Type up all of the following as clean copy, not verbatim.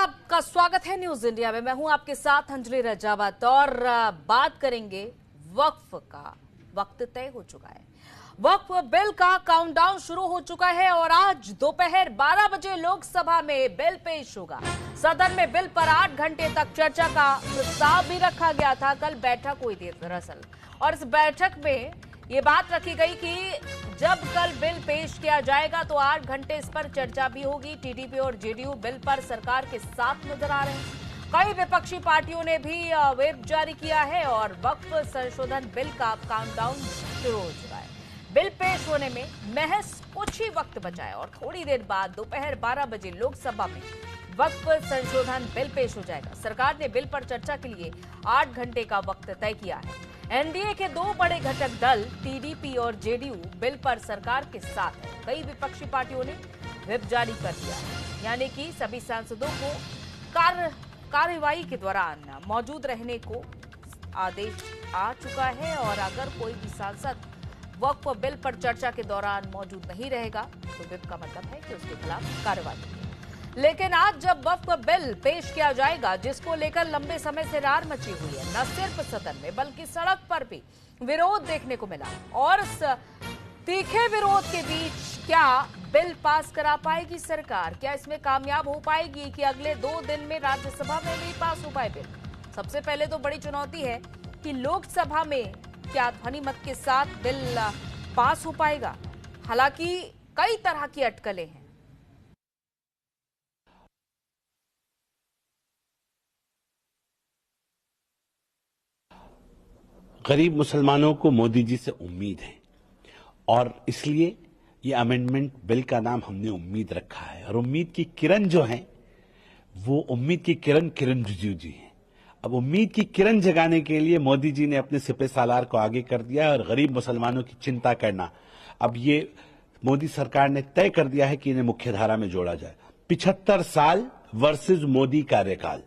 आपका स्वागत है न्यूज इंडिया में। मैं हूं आपके साथ अंजलि रजावत और बात करेंगे वक्फ का। वक्त तय हो चुका है, वक्फ बिल का काउंटडाउन शुरू हो चुका है और आज दोपहर 12 बजे लोकसभा में बिल पेश होगा। सदन में बिल पर 8 घंटे तक चर्चा का प्रस्ताव भी रखा गया था। कल बैठक हुई थी दरअसल, और इस बैठक में ये बात रखी गई कि जब कल बिल पेश किया जाएगा तो 8 घंटे इस पर चर्चा भी होगी। टीडीपी और जेडीयू बिल पर सरकार के साथ नजर आ रहे हैं। कई विपक्षी पार्टियों ने भी व्हिप जारी किया है और वक्फ संशोधन बिल का काउंटडाउन शुरू हो चुका है। बिल पेश होने में महज कुछ ही वक्त बचा है और थोड़ी देर बाद दोपहर 12 बजे लोकसभा में वक्फ संशोधन बिल पेश हो जाएगा। सरकार ने बिल पर चर्चा के लिए 8 घंटे का वक्त तय किया है। एनडीए के दो बड़े घटक दल टीडीपी और जेडीयू बिल पर सरकार के साथ है। कई विपक्षी पार्टियों ने व्हिप जारी कर दिया है, यानी कि सभी सांसदों को कार्यवाही के दौरान मौजूद रहने को आदेश आ चुका है और अगर कोई भी सांसद वक्फ बिल पर चर्चा के दौरान मौजूद नहीं रहेगा तो व्हिप का मतलब है कि उसके खिलाफ कार्रवाई होगी। लेकिन आज जब वक्फ बिल पेश किया जाएगा, जिसको लेकर लंबे समय से रार मची हुई है, न सिर्फ सदन में बल्कि सड़क पर भी विरोध देखने को मिला, और इस तीखे विरोध के बीच क्या बिल पास करा पाएगी सरकार? क्या इसमें कामयाब हो पाएगी कि अगले 2 दिन में राज्यसभा में भी पास हो पाए बिल? सबसे पहले तो बड़ी चुनौती है कि लोकसभा में क्या ध्वनि मत के साथ बिल पास हो पाएगा। हालांकि कई तरह की अटकलें हैं। गरीब मुसलमानों को मोदी जी से उम्मीद है और इसलिए ये अमेंडमेंट बिल का नाम हमने उम्मीद रखा है। और उम्मीद की किरण जो है वो उम्मीद की किरण रिजिजू जी है। अब उम्मीद की किरण जगाने के लिए मोदी जी ने अपने सिपह सालार को आगे कर दिया और गरीब मुसलमानों की चिंता करना अब ये मोदी सरकार ने तय कर दिया है कि इन्हें मुख्यधारा में जोड़ा जाए। 75 साल वर्सेस मोदी कार्यकाल।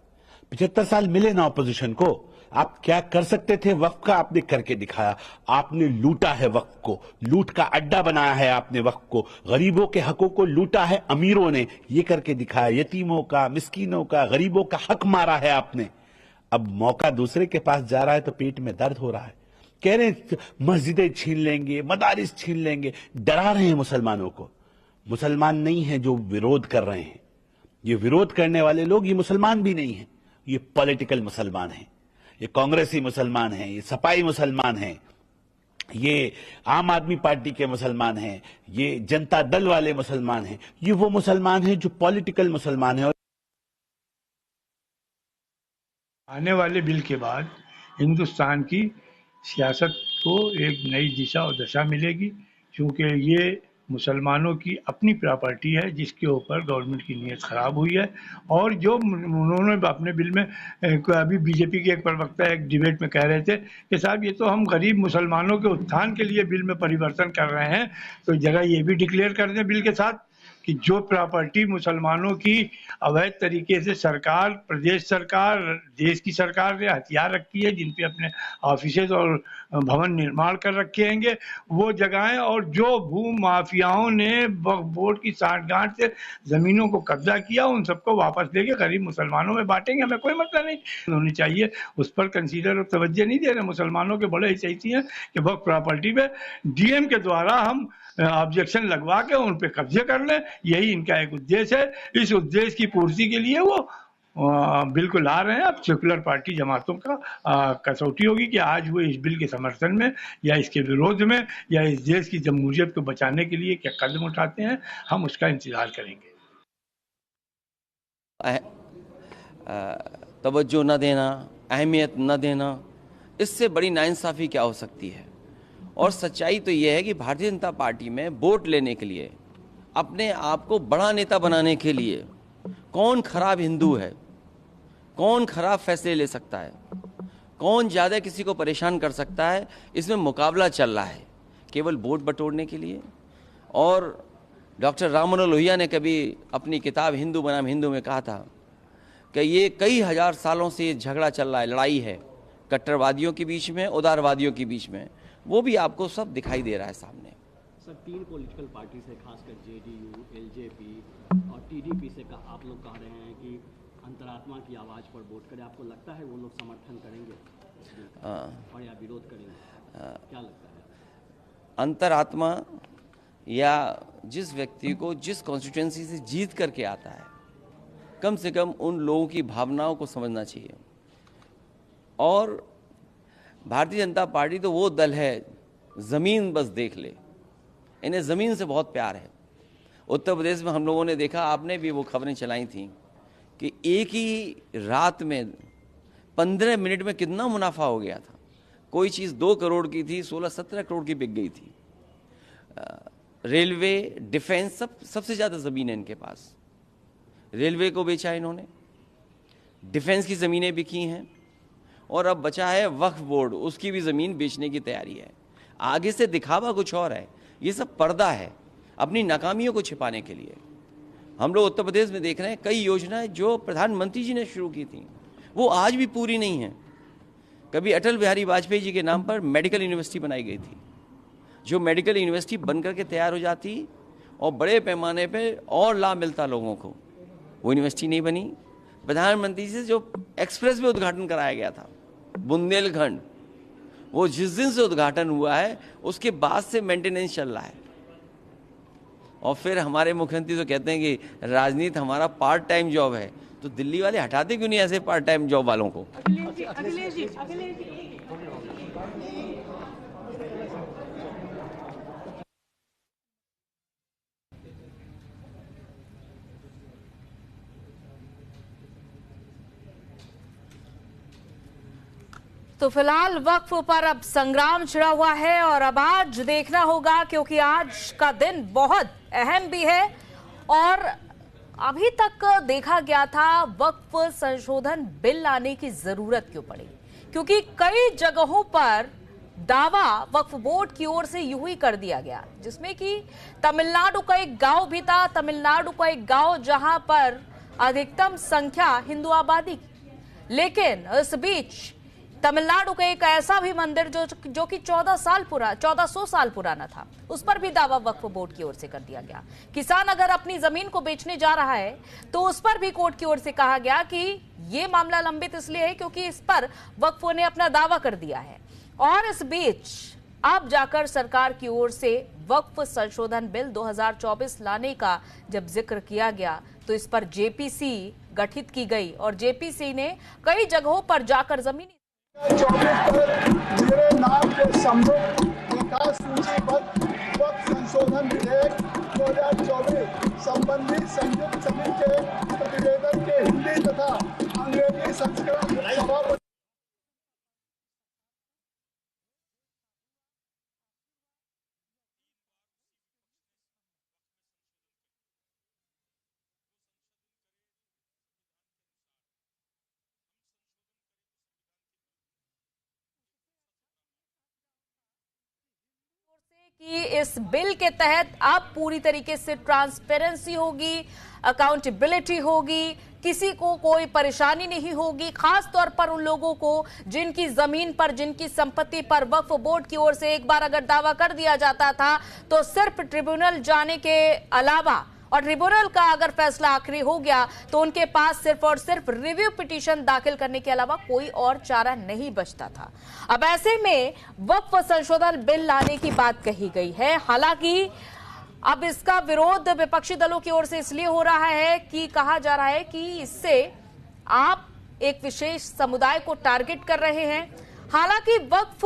75 साल मिले ना ऑपोजिशन को। आप क्या कर सकते थे वक्फ का, आपने करके दिखाया। आपने लूटा है वक्फ को, लूट का अड्डा बनाया है आपने वक्फ को। गरीबों के हकों को लूटा है अमीरों ने, ये करके दिखाया। यतीमों का, मिस्कीनों का, गरीबों का हक मारा है आपने। अब मौका दूसरे के पास जा रहा है तो पेट में दर्द हो रहा है। कह रहे हैं मस्जिदें छीन लेंगे, मदारिस छीन लेंगे, डरा रहे हैं मुसलमानों को। मुसलमान नहीं है जो विरोध कर रहे हैं, ये विरोध करने वाले लोग ये मुसलमान भी नहीं है, ये पॉलिटिकल मुसलमान हैं। ये कांग्रेसी मुसलमान हैं, ये सपाई मुसलमान हैं, ये आम आदमी पार्टी के मुसलमान हैं, ये जनता दल वाले मुसलमान हैं। ये वो मुसलमान हैं जो पॉलिटिकल मुसलमान हैं। आने वाले बिल के बाद हिंदुस्तान की सियासत को एक नई दिशा और दशा मिलेगी, क्योंकि ये मुसलमानों की अपनी प्रॉपर्टी है जिसके ऊपर गवर्नमेंट की नीयत ख़राब हुई है। और जो उन्होंने अपने बिल में अभी बीजेपी के एक प्रवक्ता एक डिबेट में कह रहे थे कि साहब ये तो हम गरीब मुसलमानों के उत्थान के लिए बिल में परिवर्तन कर रहे हैं, तो जगह ये भी डिक्लेयर कर दें बिल के साथ कि जो प्रॉपर्टी मुसलमानों की अवैध तरीके से सरकार, प्रदेश सरकार, देश की सरकार ने हथियार रखी है, जिन पे अपने ऑफिसेज और भवन निर्माण कर रखे हैंगे, वो जगहें, और जो भू माफियाओं ने बोर्ड की साठगांठ से जमीनों को कब्जा किया, उन सबको वापस लेके गरीब मुसलमानों में बांटेंगे। हमें कोई मतलब नहीं होनी चाहिए, उस पर कंसीडर और तवज्जो नहीं दे रहे। मुसलमानों के बड़े हितैषी हैं कि वह प्रॉपर्टी पे डीएम के द्वारा हम ऑब्जेक्शन लगवा के उन पे कब्जे कर लें, यही इनका एक उद्देश्य है। इस उद्देश्य की पूर्ति के लिए वो बिल्कुल आ रहे हैं। अब सेकुलर पार्टी जमातों का कसौटी होगी कि आज वो इस बिल के समर्थन में या इसके विरोध में या इस देश की जमहूरियत को बचाने के लिए क्या कदम उठाते हैं, हम उसका इंतजार करेंगे। तवज्जो न देना, अहमियत न देना, इससे बड़ी नाइंसाफ़ी क्या हो सकती है। और सच्चाई तो ये है कि भारतीय जनता पार्टी में वोट लेने के लिए, अपने आप को बड़ा नेता बनाने के लिए कौन खराब हिंदू है, कौन खराब फैसले ले सकता है, कौन ज़्यादा किसी को परेशान कर सकता है, इसमें मुकाबला चल रहा है केवल वोट बटोरने के लिए। और डॉक्टर राम मनोहर लोहिया ने कभी अपनी किताब हिंदू बनाम हिंदू में कहा था कि ये कई हजार सालों से ये झगड़ा चल रहा है, लड़ाई है कट्टरवादियों के बीच में, उदारवादियों के बीच में। वो भी आपको सब दिखाई दे रहा है सामने। सर, 3 पॉलिटिकल पार्टी से, खासकर जेडीयू, एलजेपी और टीडीपी से आप लोग कह रहे हैं कि अंतरात्मा की आवाज़ पर वोट करें, आपको लगता है वो लोग समर्थन करेंगे और या विरोध करेंगे? क्या लगता है? अंतरात्मा या जिस व्यक्ति को जिस कॉन्स्टिट्यूएंसी से जीत करके आता है, कम से कम उन लोगों की भावनाओं को समझना चाहिए। और भारतीय जनता पार्टी तो वो दल है, ज़मीन बस देख ले, इन्हें ज़मीन से बहुत प्यार है। उत्तर प्रदेश में हम लोगों ने देखा, आपने भी वो खबरें चलाई थी कि एक ही रात में 15 मिनट में कितना मुनाफा हो गया था। कोई चीज़ 2 करोड़ की थी, 16-17 करोड़ की बिक गई थी। रेलवे, डिफेंस, सबसे ज़्यादा ज़मीन है इनके पास। रेलवे को बेचा इन्होंने, डिफेंस की ज़मीनें बिकी हैं, और अब बचा है वक्फ बोर्ड, उसकी भी ज़मीन बेचने की तैयारी है। आगे से दिखावा कुछ और है, ये सब पर्दा है अपनी नाकामियों को छिपाने के लिए। हम लोग उत्तर प्रदेश में देख रहे हैं कई योजनाएं जो प्रधानमंत्री जी ने शुरू की थी, वो आज भी पूरी नहीं है। कभी अटल बिहारी वाजपेयी जी के नाम पर मेडिकल यूनिवर्सिटी बनाई गई थी, जो मेडिकल यूनिवर्सिटी बन करके तैयार हो जाती और बड़े पैमाने पे और लाभ मिलता लोगों को, वो यूनिवर्सिटी नहीं बनी। प्रधानमंत्री से जो एक्सप्रेस वे उद्घाटन कराया गया था बुंदेलखंड, वो जिस दिन से उद्घाटन हुआ है उसके बाद से मेंटेनेंस चल रहा है। और फिर हमारे मुख्यमंत्री तो कहते हैं कि राजनीति हमारा पार्ट टाइम जॉब है, तो दिल्ली वाले हटाते क्यों नहीं ऐसे पार्ट टाइम जॉब वालों को? तो फिलहाल वक्फ पर अब संग्राम छिड़ा हुआ है और अब आज देखना होगा, क्योंकि आज का दिन बहुत अहम भी है। और अभी तक देखा गया था वक्फ संशोधन बिल लाने की जरूरत क्यों पड़ी, क्योंकि कई जगहों पर दावा वक्फ बोर्ड की ओर से यूं ही कर दिया गया, जिसमें कि तमिलनाडु का एक गांव भी था। तमिलनाडु का एक गांव जहां पर अधिकतम संख्या हिंदू आबादी की, लेकिन इस बीच तमिलनाडु का एक ऐसा भी मंदिर जो कि 1400 साल पुराना था, उस पर भी दावा वक्फ बोर्ड की ओर से कर दिया गया। किसान अगर अपनी जमीन को बेचने जा रहा है तो उस पर भी कोर्ट की ओर से कहा गया कि ये मामला लंबित इसलिए है क्योंकि इस पर वक्फ ने अपना दावा कर दिया है। और इस बीच अब जाकर सरकार की ओर से वक्फ संशोधन बिल 2024 लाने का जब जिक्र किया गया तो इस पर जेपीसी गठित की गई और जेपीसी ने कई जगहों पर जाकर जमीनी 24 पर मेरे नाम के सम्मुख विकास सूचीबद्ध वक्फ संशोधन विधेयक 2024 संबंधी संयुक्त समिति के प्रतिवेदन के हिंदी तथा अंग्रेजी संस्करण सभापति कि इस बिल के तहत अब पूरी तरीके से ट्रांसपेरेंसी होगी, अकाउंटेबिलिटी होगी, किसी को कोई परेशानी नहीं होगी, खास तौर पर उन लोगों को जिनकी जमीन पर, जिनकी संपत्ति पर वक्फ बोर्ड की ओर से एक बार अगर दावा कर दिया जाता था तो सिर्फ ट्रिब्यूनल जाने के अलावा, और ट्रिब्यूनल का अगर फैसला आखिरी हो गया तो उनके पास सिर्फ और सिर्फ रिव्यू पिटीशन दाखिल करने के अलावा कोई और चारा नहीं बचता था। अब ऐसे में वक्फ संशोधन बिल लाने की बात कही गई है। हालांकि अब इसका विरोध विपक्षी दलों की ओर से इसलिए हो रहा है कि कहा जा रहा है कि इससे आप एक विशेष समुदाय को टारगेट कर रहे हैं। हालांकि वक्फ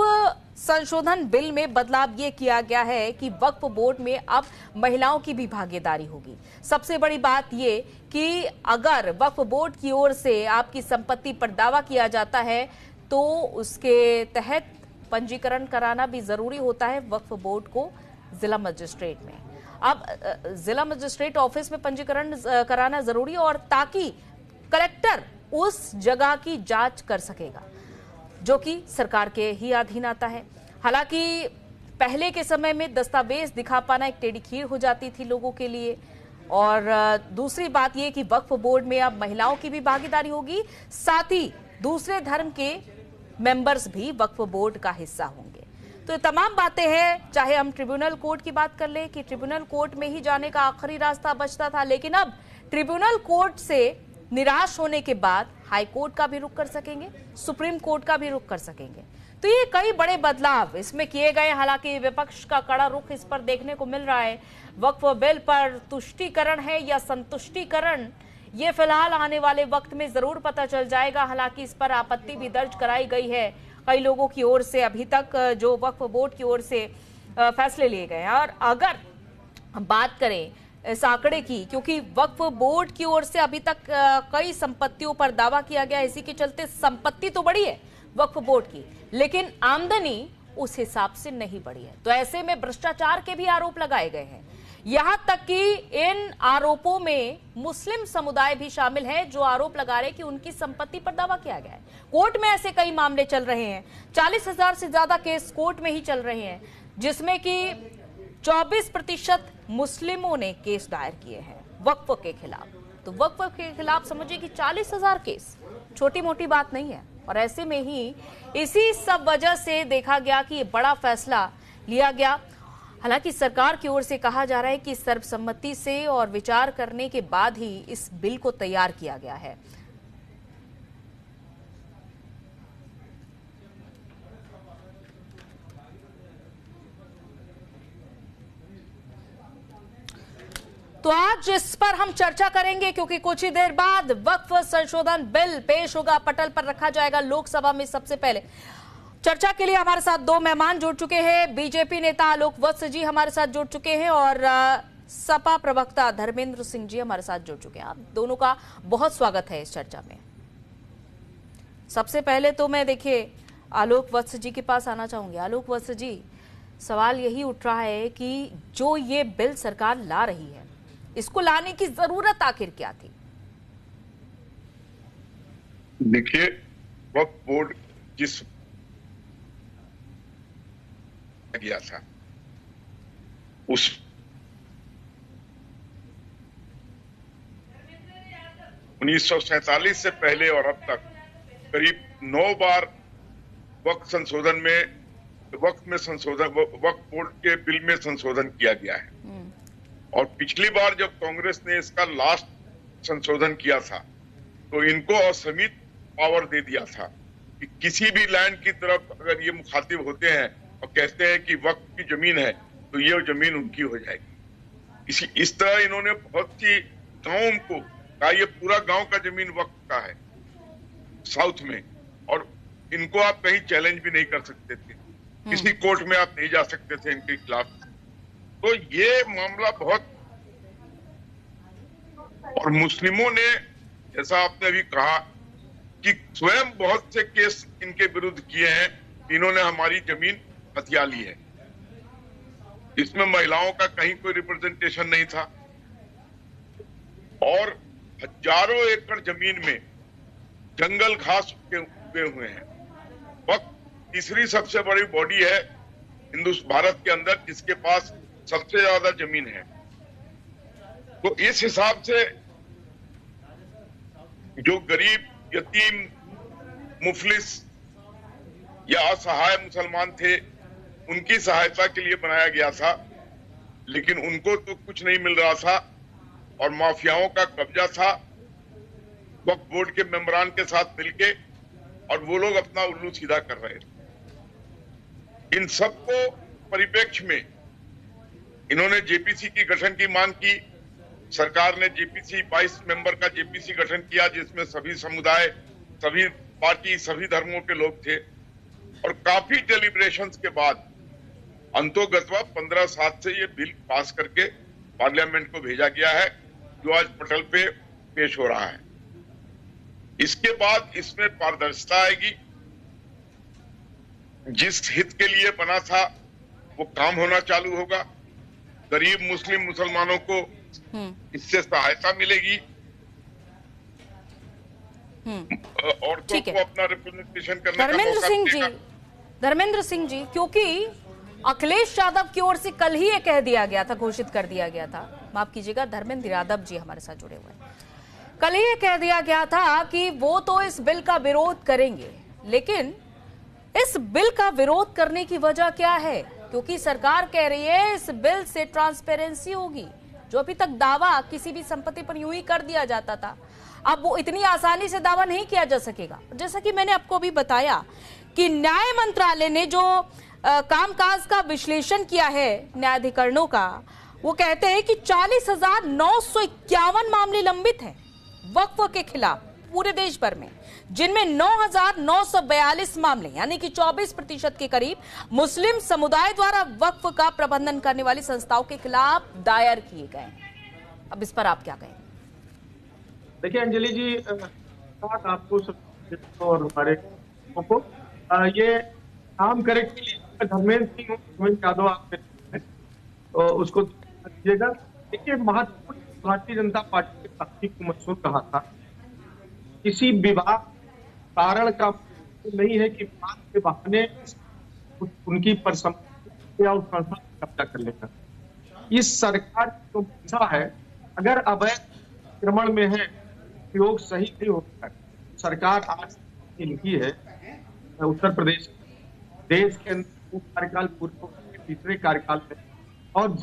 संशोधन बिल में बदलाव ये किया गया है कि वक्फ बोर्ड में अब महिलाओं की भी भागीदारी होगी। सबसे बड़ी बात ये कि अगर वक्फ बोर्ड की ओर से आपकी संपत्ति पर दावा किया जाता है तो उसके तहत पंजीकरण कराना भी जरूरी होता है वक्फ बोर्ड को जिला मजिस्ट्रेट में। अब जिला मजिस्ट्रेट ऑफिस में पंजीकरण कराना जरूरी, और ताकि कलेक्टर उस जगह की जांच कर सकेगा जो कि सरकार के ही अधीन आता है। हालांकि पहले के समय में दस्तावेज दिखा पाना एक टेढ़ी खीर हो जाती थी लोगों के लिए। और दूसरी बात यह कि वक्फ बोर्ड में अब महिलाओं की भी भागीदारी होगी, साथ ही दूसरे धर्म के मेंबर्स भी वक्फ बोर्ड का हिस्सा होंगे। तो ये तमाम बातें हैं, चाहे हम ट्रिब्यूनल कोर्ट की बात कर ले कि ट्रिब्यूनल कोर्ट में ही जाने का आखिरी रास्ता बचता था, लेकिन अब ट्रिब्यूनल कोर्ट से निराश होने के बाद हाई कोर्ट का भी रुख कर सकेंगे, सुप्रीम कोर्ट का भी रुख कर सकेंगे। तो ये कई बड़े बदलाव इसमें किए गए। हालांकि विपक्ष का कड़ा रुख इस पर देखने को मिल रहा है। वक्फ बिल पर तुष्टीकरण है या संतुष्टीकरण, ये फिलहाल आने वाले वक्त में जरूर पता चल जाएगा। हालांकि इस पर आपत्ति भी दर्ज कराई गई है कई लोगों की ओर से, अभी तक जो वक्फ बोर्ड की ओर से फैसले लिए गए हैं। और अगर हम बात करें इस आंकड़े की, क्योंकि वक्फ बोर्ड की ओर से अभी तक कई संपत्तियों पर दावा किया गया, इसी के चलते संपत्ति तो बढ़ी है वक्फ बोर्ड की, लेकिन आमदनी उस हिसाब से नहीं बढ़ी है। तो ऐसे में भ्रष्टाचार के भी आरोप लगाए गए हैं। यहां तक कि इन आरोपों में मुस्लिम समुदाय भी शामिल है, जो आरोप लगा रहे कि उनकी संपत्ति पर दावा किया गया है। कोर्ट में ऐसे कई मामले चल रहे हैं, 40,000 से ज्यादा केस कोर्ट में ही चल रहे हैं, जिसमें कि 24% मुस्लिमों ने केस दायर किए हैं वक्फ के खिलाफ। तो वक्फ के खिलाफ समझिए कि 40,000 केस छोटी मोटी बात नहीं है। और ऐसे में ही इसी सब वजह से देखा गया कि ये बड़ा फैसला लिया गया। हालांकि सरकार की ओर से कहा जा रहा है कि सर्वसम्मति से और विचार करने के बाद ही इस बिल को तैयार किया गया है। तो आज इस पर हम चर्चा करेंगे, क्योंकि कुछ ही देर बाद वक्फ संशोधन बिल पेश होगा, पटल पर रखा जाएगा लोकसभा में। सबसे पहले चर्चा के लिए हमारे साथ दो मेहमान जुड़ चुके हैं। बीजेपी नेता आलोक वत्स जी हमारे साथ जुड़ चुके हैं और सपा प्रवक्ता धर्मेंद्र सिंह जी हमारे साथ जुड़ चुके हैं। आप दोनों का बहुत स्वागत है इस चर्चा में। सबसे पहले तो मैं देखिए आलोक वत्स जी के पास आना चाहूंगी। आलोक वत्स जी, सवाल यही उठ रहा है कि जो ये बिल सरकार ला रही है, इसको लाने की जरूरत आखिर क्या थी? देखिए, वक्फ बोर्ड जिस गया था उस 1947 से पहले और अब तक करीब 9 बार वक्फ संशोधन में वक्फ बोर्ड के बिल में संशोधन किया गया है। और पिछली बार जब कांग्रेस ने इसका लास्ट संशोधन किया था तो इनको असीमित पावर दे दिया था कि किसी भी लैंड की तरफ अगर ये मुखातिब होते हैं और कहते हैं कि वक्फ की जमीन है तो ये जमीन उनकी हो जाएगी। इस तरह इन्होंने बहुत सी गांवों को कहा ये पूरा गांव का जमीन वक्फ का है साउथ में, और इनको आप कहीं चैलेंज भी नहीं कर सकते थे, किसी कोर्ट में आप नहीं जा सकते थे इनके खिलाफ। तो ये मामला बहुत, और मुस्लिमों ने जैसा आपने अभी कहा कि स्वयं बहुत से केस इनके विरुद्ध किए हैं, इन्होंने हमारी जमीन हथिया ली है। इसमें महिलाओं का कहीं कोई रिप्रेजेंटेशन नहीं था और हजारों एकड़ जमीन में जंगल घास उगे हुए हैं। वक्फ तीसरी सबसे बड़ी बॉडी है भारत के अंदर जिसके पास सबसे ज्यादा जमीन है। तो इस हिसाब से जो गरीब, यतीम, मुफलिस या असहाय मुसलमान थे उनकी सहायता के लिए बनाया गया था, लेकिन उनको तो कुछ नहीं मिल रहा था और माफियाओं का कब्जा था वक्फ बोर्ड के मेंबरान के साथ मिलके, और वो लोग अपना उल्लू सीधा कर रहे थे। इन सबको परिप्रेक्ष्य में इन्होंने जेपीसी की गठन की मांग की। सरकार ने जेपीसी 22 मेंबर का जेपीसी गठन किया जिसमें सभी समुदाय, सभी पार्टी, सभी धर्मों के लोग थे, और काफी डेलिब्रेशंस के बाद अंतोगत्वा 15/7 से ये बिल पास करके पार्लियामेंट को भेजा गया है, जो आज पटल पे पेश हो रहा है। इसके बाद इसमें पारदर्शिता आएगी, जिस हित के लिए बना था वो काम होना चालू होगा, गरीब मुस्लिम मुसलमानों को इससे सहायता मिलेगी औरतों को अपना रिप्रेजेंटेशन करने का मौका मिलेगा। धर्मेंद्र सिंह जी, क्योंकि अखिलेश यादव की ओर से कल ही ये कह दिया गया था, घोषित कर दिया गया था, माफ कीजिएगा धर्मेंद्र यादव जी हमारे साथ जुड़े हुए हैं, कल ही ये कह दिया गया था कि वो तो इस बिल का विरोध करेंगे। लेकिन इस बिल का विरोध करने की वजह क्या है? क्योंकि सरकार कह रही है इस बिल से ट्रांसपेरेंसी होगी, जो अभी तक दावा किसी भी संपत्ति पर यूं ही कर दिया जाता था, अब वो इतनी आसानी से दावा नहीं किया जा सकेगा। जैसा कि मैंने आपको अभी बताया कि न्याय मंत्रालय ने जो कामकाज का विश्लेषण किया है न्यायाधिकरणों का, वो कहते हैं कि 40,951 मामले लंबित हैं वक्फ के खिलाफ पूरे देश भर में, जिनमें 9,942 मामले यानी कि 24% के करीब मुस्लिम समुदाय द्वारा वक्फ का प्रबंधन करने वाली संस्थाओं के खिलाफ दायर किए गए। अब इस पर आप क्या कहेंगे? देखिए अंजलि जी, आपको और हमारे को ये काम करे के लिए धर्मेंद्र सिंह यादव आपने तो उसको दीजिएगा। देखिए, महत्वपूर्ण भारतीय जनता पार्टी के साथी को मशहूर कहा था, किसी विवाद कारण का नहीं है कि विवाद के बहाने उनकी परिसंपत्ति या उस संस्था पर कब्जा कर लेना। इस सरकार की जो मंशा है, अगर अवैध आक्रमण में है, उपयोग सही नहीं होता है। सरकार आज इनकी है उत्तर प्रदेश देश के अंदर कार्यकाल पूर्व तीसरे कार्यकाल में, और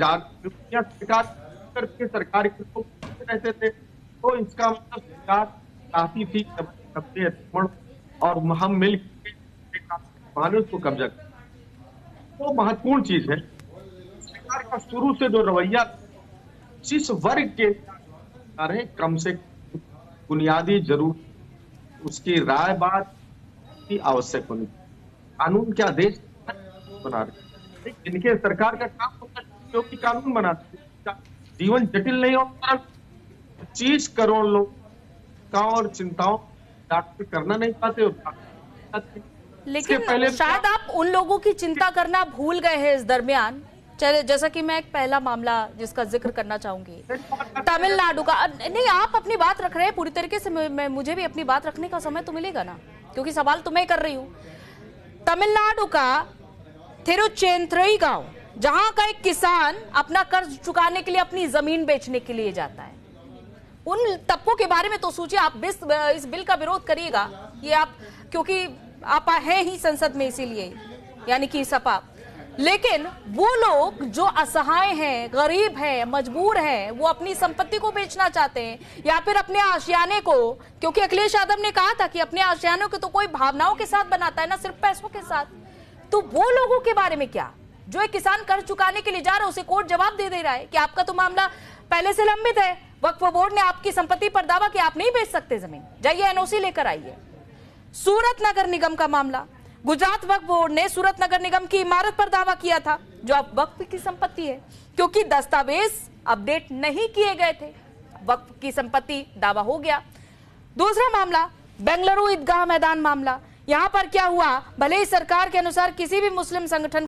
सरकार के लोग रहते थे, तो इसका मतलब सरकार चाहती थी और हम मिल उसको कब्जा कर। तो महत्वपूर्ण चीज है सरकार का शुरू से जो रवैया, जिस वर्ग के क्रम से बुनियादी जरूरत उसकी राय बात की आवश्यक होनी। कानून क्या देश बना रहे, इनके सरकार का काम होता है कि कानून बनाते, जीवन जटिल नहीं होता। 25 करोड़ लोग और चिंताओं डॉक्टर करना नहीं पाते होता। लेकिन पहले शायद आप उन लोगों की चिंता करना भूल गए हैं इस दरमियान। चले, जैसा कि मैं एक पहला मामला जिसका जिक्र करना चाहूंगी, तमिलनाडु का। नहीं, आप अपनी बात रख रहे हैं पूरी तरीके से, मुझे भी अपनी बात रखने का समय तो मिलेगा ना, क्योंकि सवाल तो मैं कर रही हूँ। तमिलनाडु का थिरुचेंद्रई गांव, जहां का एक किसान अपना कर्ज चुकाने के लिए अपनी जमीन बेचने के लिए जाता है, उन तबकों के बारे में तो सोचिए। आप इस बिल का विरोध करिएगा, ये आप, क्योंकि आप हैं ही संसद में, इसीलिए, यानी कि सपा। लेकिन वो लोग जो असहाय हैं, गरीब हैं, मजबूर हैं, वो अपनी संपत्ति को बेचना चाहते हैं या फिर अपने आशियाने को, क्योंकि अखिलेश यादव ने कहा था कि अपने आशियानों को तो कोई भावनाओं के साथ बनाता है ना, सिर्फ पैसों के साथ। तो वो लोगों के बारे में क्या, जो एक किसान कर्ज चुकाने के लिए जा रहा है, उसे कोर्ट जवाब दे रहा है कि आपका तो मामला पहले से लंबित है, वक्फ बोर्ड ने आपकी संपत्ति पर दावा किया, आप नहीं बेच सकते जमीन, जाइए एनओसी लेकर आइए। सूरत नगर निगम का मामला, गुजरात वक्फ बोर्ड ने सूरत नगर निगम की इमारत पर दावा किया था, जो अब वक्फ की संपत्ति है, क्योंकि दस्तावेज अपडेट नहीं किए गए थे, वक्फ की संपत्ति दावा हो गया। दूसरा मामला बेंगलुरु ईदगाह मैदान मामला, यहां पर क्या हुआ, भले ही सरकार के अनुसार किसी भी मुस्लिम संगठन